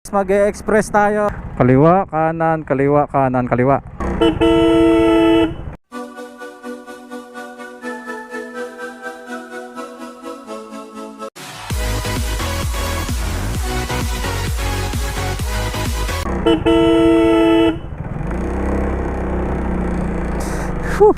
Mag-e-express tayo. Kaliwa, kanan, kaliwa, kanan, kaliwa. Whew.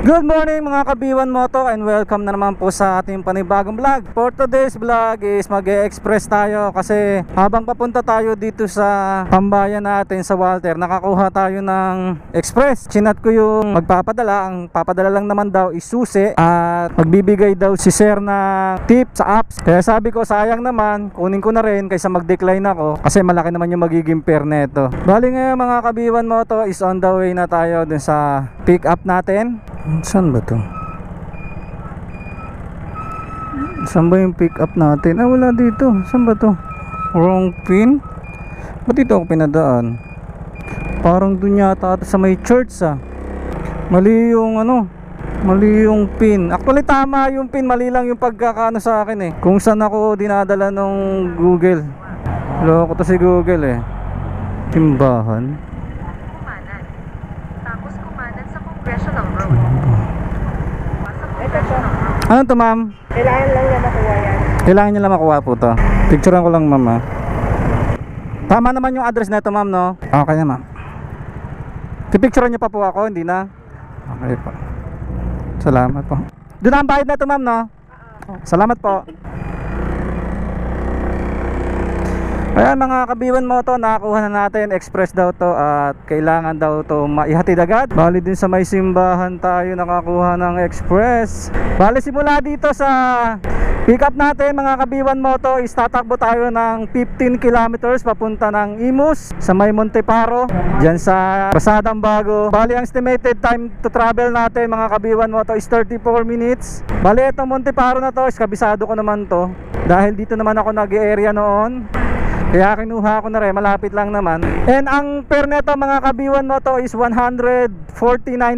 Good morning mga kabiwan moto, and welcome na naman po sa ating panibagong vlog. For today's vlog is mag-e-express tayo kasi habang papunta tayo dito sa pambayan natin sa Walter, nakakuha tayo ng express. Chinat ko yung magpapadala, ang papadala lang naman daw is susi at magbibigay daw si sir ng tip sa apps. Kaya sabi ko sayang naman, kunin ko na rin kaysa mag-decline ako kasi malaki naman yung magiging fare neto. Bali ngayon mga kabiwan moto is on the way na tayo dun sa pick up natin. Saan ba to? Saan ba yung pick up natin? Ah, wala dito. Saan ba to? Wrong pin? Ba't dito ako pinadaan? Parang dun yata sa may church ah. Mali yung ano, mali yung pin. Actually tama yung pin, mali lang yung pagkakaano sa akin eh. Kung saan ako dinadala nung Google. Loko to si Google eh. Timbahan. Tapos kumanan sa Congressional Road. Ano to ma'am? Kailangan lang niya makuha yan. Kailangan niya lang makuha po to. Picturean ko lang ma'am. Tama naman yung address na ito ma'am no? Okay na ma'am. Pipicturean niyo pa po ako, hindi na? Okay po. Salamat po. Doon ang bayad na ito ma'am no? Salamat po. Ayan mga kabiwan mo to, nakakuha na natin. Express daw to at kailangan daw to maihatid agad. Bali din sa may simbahan tayo nakakuha ng express. Bali simula dito sa pick up natin mga kabiwan mo to is tatakbo tayo ng 15 kilometers papunta ng Imus sa may Monteparo, dyan sa Prasadang Bago. Bali ang estimated time to travel natin mga kabiwan mo to is 34 minutes. Bali itong Monteparo na to is kabisado ko naman to dahil dito naman ako nag-area noon. Kaya kinuha ko na rin, malapit lang naman. And ang fare neto mga kabiwan mo to is 149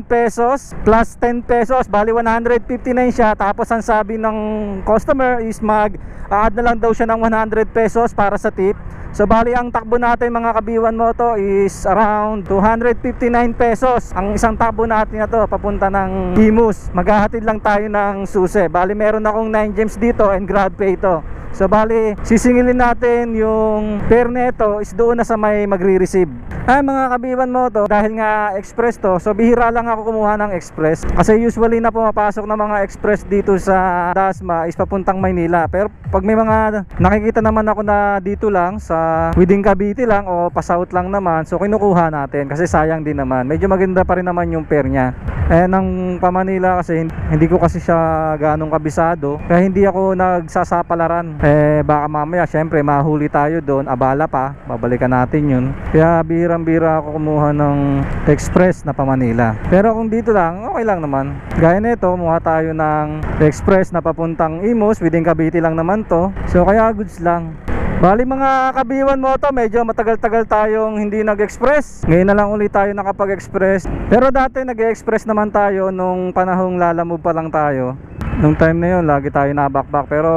pesos plus 10 pesos. Bali 159 siya. Tapos ang sabi ng customer is mag-add na lang daw siya ng 100 pesos para sa tip. So bali ang takbo natin mga kabiwan mo to is around 259 pesos. Ang isang takbo natin na to papunta ng Imus. Maghahatid lang tayo ng susi. Bali meron akong 9 gems dito and GrabPay to. So bali sisingilin natin yung fare neto is doon na sa may magre-receive. Ay mga kabiwan mo to, dahil nga express to, so bihira lang ako kumuha ng express. Kasi usually na pumapasok na mga express dito sa Dasma is papuntang Maynila. Pero pag may mga nakikita naman ako na dito lang sa within Cavite lang o pa-south lang naman, so kinukuha natin kasi sayang din naman. Medyo maganda pa rin naman yung fare niya. Eh nang pa Manila kasi hindi ko kasi siya ganong kabisado, kaya hindi ako nagsasapalaran. Eh baka mamaya syempre mahuli tayo doon, abala pa, babalikan natin yun. Kaya bihirang-bihira ako kumuha ng express na pa Manila. Pero kung dito lang, okay lang naman. Gaya nito, kumuha tayo ng express na papuntang Imus, within Cavite lang naman to. So kaya goods lang. Bali mga kabiwan mo to, medyo matagal-tagal tayong hindi nag-express. Ngayon na lang ulit tayo nakapag-express. Pero dati nag-express naman tayo nung panahong lalamove pa lang tayo. Nung time na yun, lagi tayo nabakbak. Pero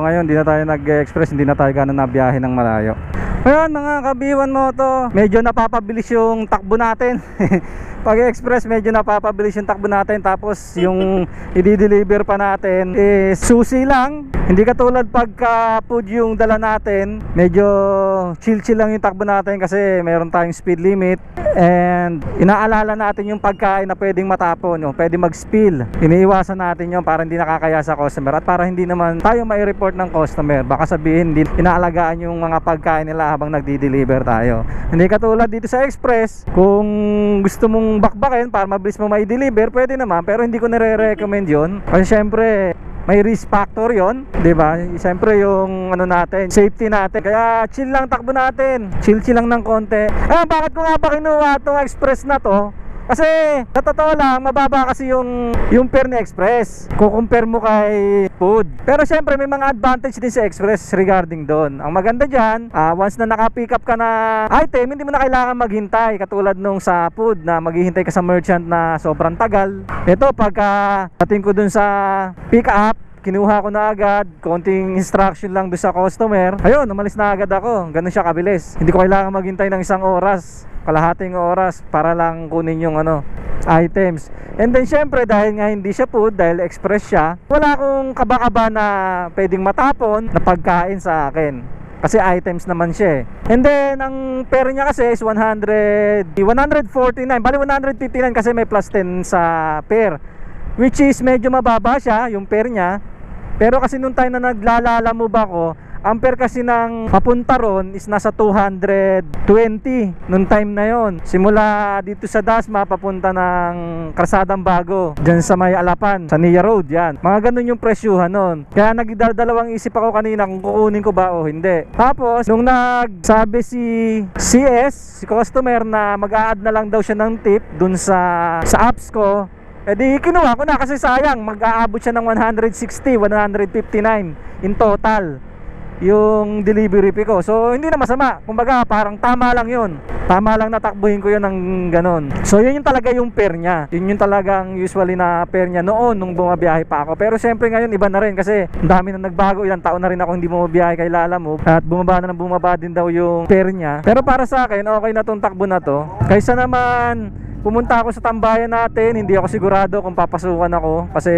ngayon, hindi na tayo nag-express, hindi na tayo gano'n nabiyahe ng malayo. Ngayon mga kabiwan mo to, medyo napapabilis yung takbo natin. Pag express medyo napapabilis yung takbo natin. Tapos yung i-deliver pa natin is susi lang. Hindi katulad pagka food yung dala natin, medyo chill lang yung takbo natin kasi meron tayong speed limit. And inaalala natin yung pagkain na pwedeng matapon, no? Pwede mag-spill. Iniiwasan natin yung para hindi nakakaya sa customer. At para hindi naman tayo mai-report ng customer. Baka sabihin hindi inaalagaan yung mga pagkain nila habang nagdi-deliver tayo. Hindi katulad dito sa express, kung gusto mong bakbakin para mabilis mo mai-deliver, pwede naman. Pero hindi ko nire-recommend yun. Kasi syempre may risk factor yon, di ba? Siyempre yung ano natin, safety natin. Kaya chill lang takbo natin. Chill lang ng konti. Bakit ko nga ba kinuha itong express na to? Kasi sa totoo lang, mababa kasi yung fare ni express kukumpare mo kay food. Pero syempre may mga advantage din sa express regarding doon. Ang maganda dyan, once na naka-pick up ka na item, hindi mo na kailangan maghintay. Katulad nung sa food na maghihintay ka sa merchant na sobrang tagal. Ito pagka dating ko dun sa pick up, kinuha ko na agad, konting instruction lang doon sa customer. Ayun, umalis na agad ako. Ganun siya kabilis. Hindi ko kailangan maghintay ng 1 oras, kalahating oras para lang kunin yung items. And then syempre dahil nga hindi siya food, dahil express siya, wala akong kaba-kaba na pwedeng matapon na pagkain sa akin. Kasi items naman siya eh. And then ang pera niya kasi is 149, bali 159 kasi may plus 10 sa pair, which is medyo mababa siya yung pair niya. Pero kasi nung time na naglalala mo ba ko, ang pair kasi ng papunta ron is nasa 220 nung time na yon. Simula dito sa Dasma papunta ng Kalsadang Bago, dyan sa may Alapan, sa Nia Road, yan. Mga ganun yung presyuhan nun. Kaya nagdadalawang isip ako kanina kung kukunin ko ba o hindi. Tapos nung nagsabi si CS, si customer, na mag-a-add na lang daw siya ng tip dun sa apps ko, edi kinuha ko na kasi sayang, mag-aabot siya ng 160, 159 in total yung delivery fee ko. So hindi na masama, kumbaga parang tama lang yun, tama lang natakbuhin ko yun ng ganon. So yun yung talaga yung pair niya, yun yung talagang usually na pair niya noon nung bumabiyahe pa ako. Pero syempre ngayon iba na rin kasi ang dami na nagbago, ilang taon na rin ako hindi bumabiyahe kay Lala Move, at bumaba na bumaba din daw yung pair niya. Pero para sa akin okay na tong takbo na to, kaysa naman pumunta ako sa tambayan natin, hindi ako sigurado kung papasukan ako kasi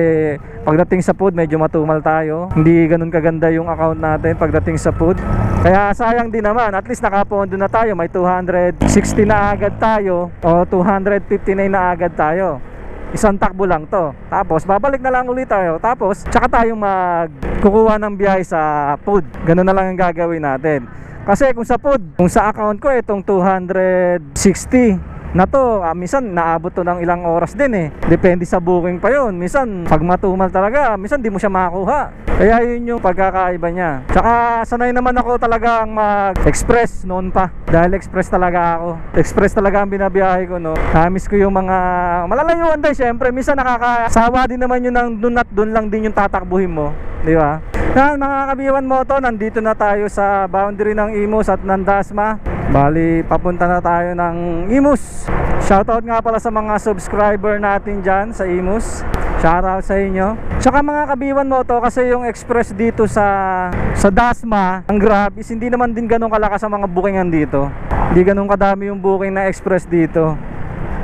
pagdating sa food medyo matumal tayo, hindi ganun kaganda yung account natin pagdating sa food. Kaya sayang din naman, at least nakapondo na tayo, may 260 na agad tayo o 259 na agad tayo. Isang takbo lang to, tapos babalik na lang ulit tayo, tapos tsaka tayo magkukuha ng biyahe sa food. Ganun na lang ang gagawin natin. Kasi kung sa food, kung sa account ko itong 260 na to, minsan naabot to ng ilang oras din eh. Depende sa booking pa yun. Minsan pag matumal talaga, minsan di mo siya makakuha. Kaya yun yung pagkakaiba niya. Tsaka sanay naman ako talagang mag-express noon pa, dahil express talaga ako. Express talaga ang binabiyahe ko, no. Miss ko yung mga malalayuan din. Syempre minsan nakakasawa din naman yun ng dun at dun lang din yung tatakbuhin mo, di ba? Yan mga kabiwan mo to, nandito na tayo sa boundary ng Imus at ng Dasma. Bali papunta na tayo ng Imus. Shoutout nga pala sa mga subscriber natin dyan sa Imus. Shoutout sa inyo. Tsaka mga kabiwan mo to, kasi yung express dito sa Dasma, ang Grab is hindi naman din ganun kalakas ang mga bookingan dito. Hindi ganun kadami yung booking na express dito.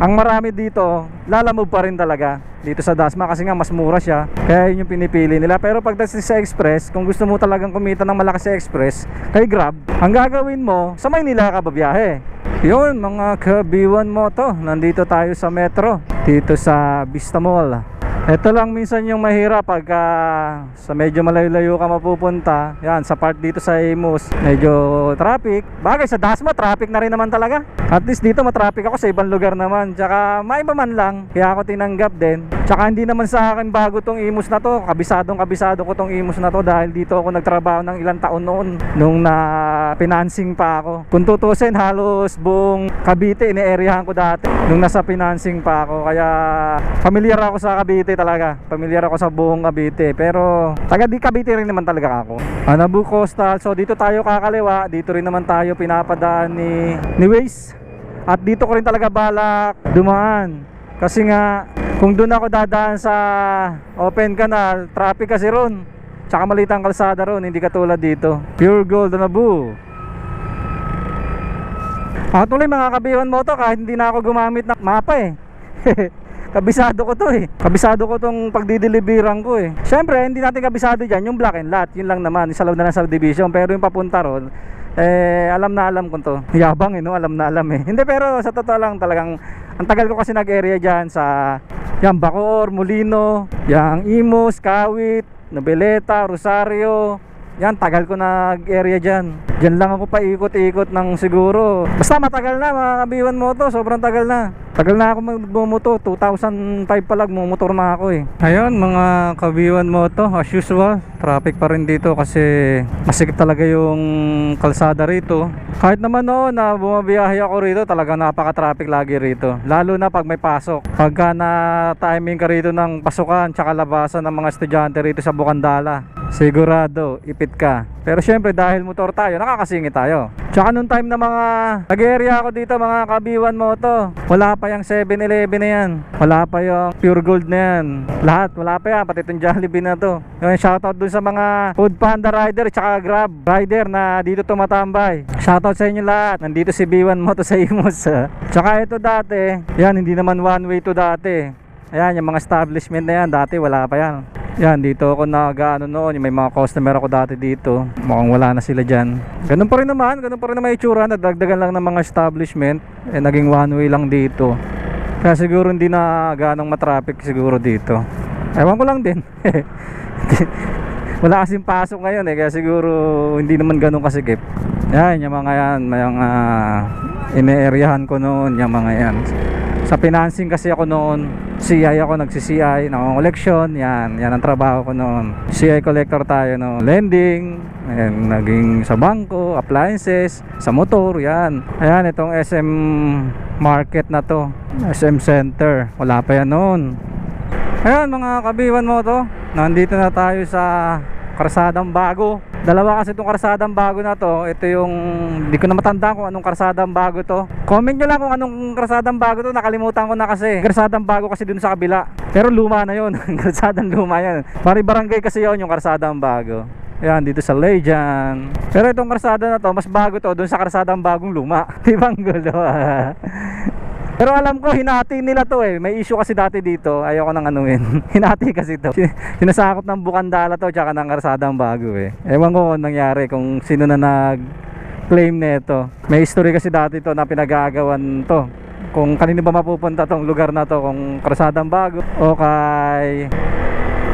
Ang marami dito, Lala Move pa rin talaga dito sa Dasma kasi nga mas mura siya. Kaya yun yung pinipili nila. Pero pagdating sa express, kung gusto mo talagang kumita ng malaki sa express kay Grab, ang gagawin mo, sa Maynila ka babiyahe. Yun mga kabiwan mo to, nandito tayo sa Metro, dito sa Vista Mall. Ito lang minsan yung mahirap pagka sa medyo malayo-layo ka mapupunta. Yan, sa part dito sa Imus, medyo traffic. Bagay sa Dasma, traffic na rin naman talaga. At least dito matraffic ako sa ibang lugar naman. Tsaka maiba man lang, kaya ako tinanggap din. Tsaka hindi naman sa akin bago tong Imus na to. Kabisado ko tong Imus na to dahil dito ako nagtrabaho ng ilang taon noon, nung na financing pa ako. Kung tutusin, halos buong Cavite ini-areahan ko dati nung nasa financing pa ako. Kaya familiar ako sa Cavite talaga. Familiar ako sa buong Cavite. Pero taga di Cavite rin naman talaga ako. Anabu Coastal. So dito tayo kakaliwa. Dito rin naman tayo pinapadaan ni Waze. At dito ko rin talaga balak dumaan. Kasi nga kung doon ako dadaan sa open canal, traffic kasi ron. Tsaka maliit ang kalsada ron, hindi katulad dito. Pure gold Anabu. Actually mga kabiwan mo to, kahit hindi na ako gumamit ng mapa eh. Kabisado ko to eh. Kabisado ko tong pagdideliveran ko eh. Syempre hindi natin kabisado dyan yung block and lot. Yun lang naman, isa lang na lang subdivision. Pero yung papunta ron, alam na alam ko to. Yabang eh no, alam na alam eh. Hindi, pero sa totoo lang talagang ang tagal ko kasi nag-area dyan sa yan, Bacoor, Molino, yang Imus, Kawit, Noveleta, Rosario. Yan, tagal ko nag-area dyan. Dyan lang ako paikot-ikot ng siguro. Basta matagal na mga kabiwan mo to, sobrang tagal na. Tagal na ako magbumoto, 2005 pa lang mumotor na ako eh. Ayun mga kabiwan mo to, as usual, traffic pa rin dito kasi masikip talaga yung kalsada rito. Kahit naman noon na bumabiyahe ako rito, talaga napaka-traffic lagi rito. Lalo na pag may pasok. Pagka na timing ka rito ng pasukan tsaka labasan ng mga estudyante rito sa Bukandala, sigurado ipit ka. Pero syempre dahil motor tayo, makakasingit tayo. Tsaka nung time na mga nag-area ako dito mga kabiwan mo to, wala pa yung 7-Eleven na yan, wala pa yung Pure Gold na yan, lahat wala pa yan, pati itong Jollibee na to. Yung shoutout dun sa mga Food Panda rider tsaka Grab rider na dito tumatambay, shoutout sa inyo lahat. Nandito si B1 Moto sa Imus. Tsaka ito dati, yan hindi naman one way to dati. Ayan yung mga establishment na yan, dati wala pa yan. Yan, dito ako nag-ano noon, may mga customer ako dati dito. Mukhang wala na sila dyan. Ganun pa rin naman itsura, nadagdagan lang ng mga establishment. Naging one way lang dito. Kaya siguro hindi na ganong matraffic siguro dito. Ewan ko lang din. Wala kasing pasok ngayon kaya siguro hindi naman ganun kasikip. Yan, yung mga yan, yung ine-areahan ko noon, yung mga yan. Sa financing kasi ako noon, CI ako, nagsi-CI, nangongkoleksyon, yan ang trabaho ko noon. CI collector tayo no, lending, and naging sa bangko, appliances, sa motor, yan. Ayan, itong SM market na to, SM Center, wala pa yan noon. Ayan mga kabiwan mo to, nandito na tayo sa Karsadang Bago. Dalawa kasi itong Karsadang Bago na to. Ito yung, hindi ko na matanda kung anong Karsadang Bago to. Comment nyo lang kung anong Karsadang Bago to. Nakalimutan ko na kasi. Karsadang Bago kasi dun sa kabila, pero luma na yun. Karsadang luma yan. Mari barangay kasi yun yung Karsadang Bago. Yan, dito sa Lejan. Pero itong karsada na to, mas bago to dun sa Karsadang Bagong luma. Ibang gulo. Pero alam ko hinati nila to may issue kasi dati dito, ayoko nang anuin. Hinati kasi to, sinasakop ng Bukandala to tsaka ng Karsadang Bago ewan ko kung nangyari, kung sino na nag claim nito. May history kasi dati to na pinagagawan to, kung kanino ba mapupunta tong lugar na to, kung Karsadang Bago o kay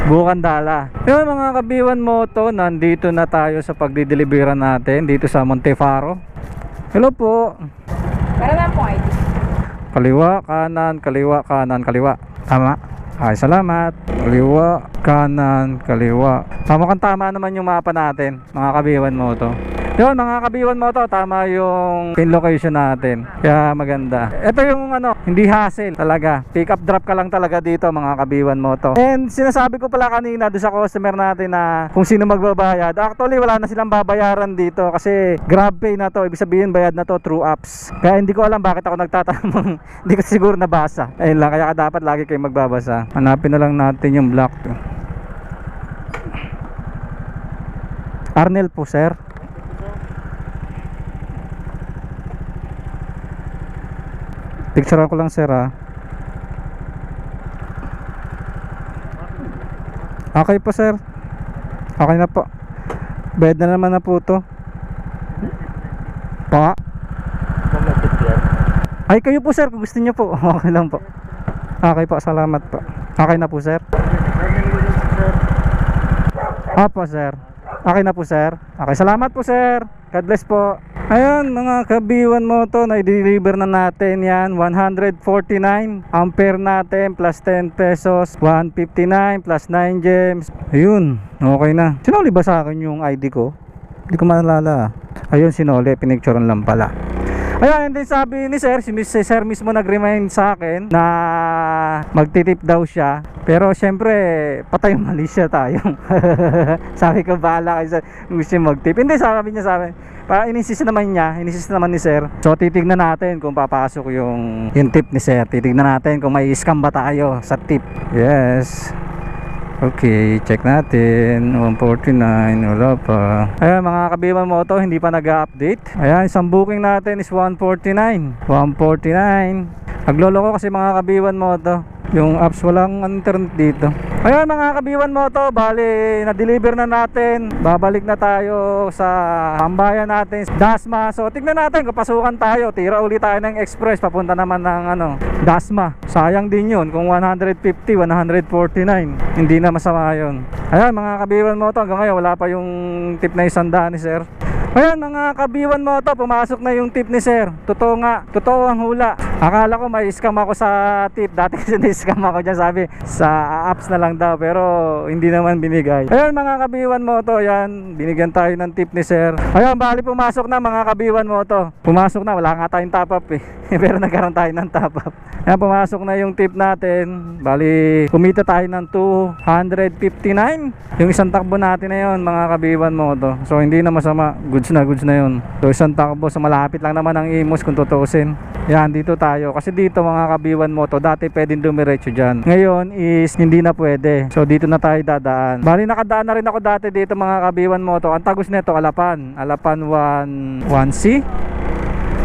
Bukandala. Yun mga kabiwan mo to, nandito na tayo sa pagdideliveran natin dito sa Montefaro. Hello po. Para lang po ID. Kaliwa, kanan, kaliwa, kanan, kaliwa. Tama? Ay, salamat. Kaliwa, kanan, kaliwa. Tama naman yung mapa natin, mga kabiwan mo to. Yun mga kabiwan mo to, tama yung pin location natin. Kaya maganda. Ito yung hindi hassle talaga. Pick up drop ka lang talaga dito mga kabiwan mo to. And sinasabi ko pala kanina doon sa customer natin na kung sino magbabayad. Actually wala na silang babayaran dito kasi GrabPay na to. Ibig sabihin bayad na to through apps. Kaya hindi ko alam bakit ako nagtatanong. Hindi ko siguro nabasa. Ayun lang, kaya dapat lagi kayo magbabasa. Hanapin na lang natin yung block to. Arnel po sir. Picture ko lang sir Okay po sir. Okay na po. Bayad na naman na po to. Pa? Ay kayo po sir kung gusto niyo po. Okay lang po. Okay po, salamat po. Okay na po sir. Opo sir. Okay na po sir. Okay, salamat po sir. God bless po. Ayan mga kabiwan mo to, na-deliver na natin yan. 149 ampere natin plus 10 pesos, 159 plus 9 gems. Ayun, okay na. Sinuli ba sa akin yung ID ko? Hindi ko maalala. Ayun, sinuli, pinicturean lang pala. Ayan, and then sabi ni sir, si sir mismo nag-remind sa akin na magtitip daw siya. Pero syempre, patay mali siya tayo. Sabi ko, bahala kayo sa gusto mag-tip. Hindi, sabi niya sa amin, ininsist naman ni sir. So titignan natin kung papasok yung tip ni sir. Titignan natin kung may scam ba tayo sa tip. Yes. Okay, check natin. 149, wala pa. Ayan mga kabiwan mo to, hindi pa nag-update. Ayan, isang booking natin is 149. 149. Nagloloko kasi mga kabiwan mo to. Yung apps walang internet dito. Ayan mga kabiwan mo to, bali na-deliver na natin. Babalik na tayo sa tambayan natin, Dasma. So tignan natin kung pasukan tayo. Tira ulit tayo ng express, papunta naman ng Dasma. Sayang din yun kung 150, 149. Hindi na masama yun. Ayan mga kabiwan mo to, hanggang ngayon wala pa yung tip na 100 ni sir. Ayan mga kabiwan mo to, pumasok na yung tip ni sir. Totoo nga, totoo ang hula. Akala ko may scam ako sa tip. Dati kasi na-scam ako dyan, sabi sa apps na lang daw, pero hindi naman binigay. Ayun mga kabiwan mo to, yan, binigyan tayo ng tip ni sir. Ayun, bali pumasok na mga kabiwan mo to. Pumasok na, wala nga tayong top up eh. Pero nagkaroon tayo ng top up. Ayan, pumasok na yung tip natin. Bali, kumita tayo ng 259. Yung isang takbo natin na yun, mga kabiwan mo to. So hindi na masama, goods na yun. So isang takbo, so malapit lang naman ang Imus kung tutuusin. Yan, dito tayo. Kasi dito mga kabiwan mo to, dati pwedeng dumiretso dyan. Ngayon is hindi na pwede. So dito na tayo dadaan. Bali, nakadaan na rin ako dati dito mga kabiwan mo to. Ang tagus nito, Alapan 1C.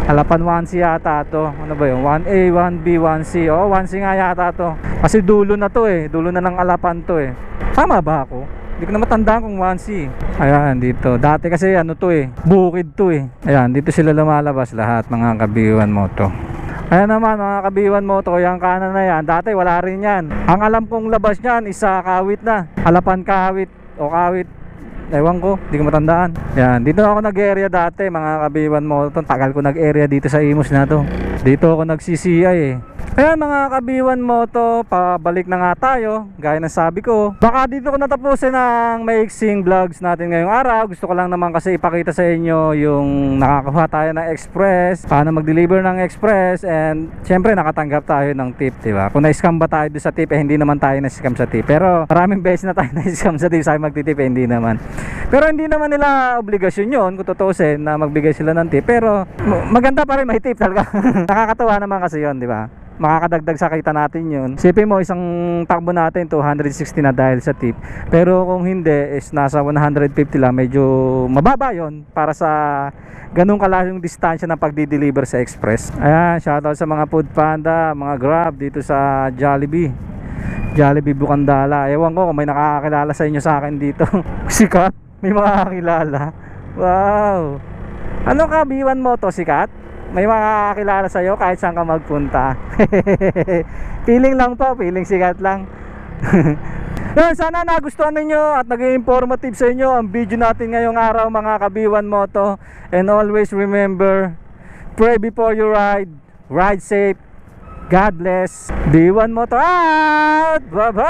Alapan 1C yata to. Ano ba yun? 1A, 1B, 1C. Oh, 1C nga yata to. Kasi dulo na to eh. Dulo na ng Alapan to eh. Tama ba ako? Hindi ko na matandaan kung 1C. Ayan, dito. Dati kasi ano to eh. Bukid to eh. Ayan, dito sila lumalabas lahat mga kabiwan mo to. Ayan naman mga kabiwan mo to. Yung kanan na yan. Dati wala rin yan. Ang alam kong labas yan isa Kawit na. Alapan Kawit o Kawit. Ewan ko, hindi ko matandaan. Yan, dito ako nag-area dati mga kabiwan mo to. Tagal ko nag-area dito sa Imus na to. Dito ako nag-CCI eh. Ayan mga kabiwan mo to, pabalik na nga tayo. Gaya ng sabi ko, baka dito ko natapusin ang maiksing vlogs natin ngayong araw. Gusto ko lang naman kasi ipakita sa inyo yung nakakuha tayo ng express, paano mag-deliver ng express, and syempre nakatanggap tayo ng tip, diba? Kung na-scam ba tayo sa tip, eh hindi naman tayo na-scam sa tip. Pero maraming beses na tayo na-scam sa tip, sabi magtitip, eh hindi naman. Pero hindi naman nila obligasyon yun kung tutuusin na magbigay sila ng tip. Pero maganda pa rin may tip talaga. Nakakatawa naman kasi yun, diba? Makakadagdag sa kita natin yun. Sipin mo, isang takbo natin 260 na dahil sa tip. Pero kung hindi is nasa 150 lang. Medyo mababa yun para sa ganung kalayong distansya ng pagdi-deliver sa express. Ayan, shoutout sa mga Food Panda, mga Grab dito sa Jollibee Bukandala. Ewan ko kung may nakakakilala sa inyo sa akin dito. Sikat, may makakakilala. Wow. Ano kabiwan mo to, Sikat? May makakakilala sa'yo kahit saan ka magpunta. Feeling lang po, feeling sikat lang. Yun, sana nagustuhan ninyo at naging informative sa inyo ang video natin ngayong araw mga kabiwan moto. And always remember, pray before you ride, ride safe, God bless. B1 Moto out! Bye bye!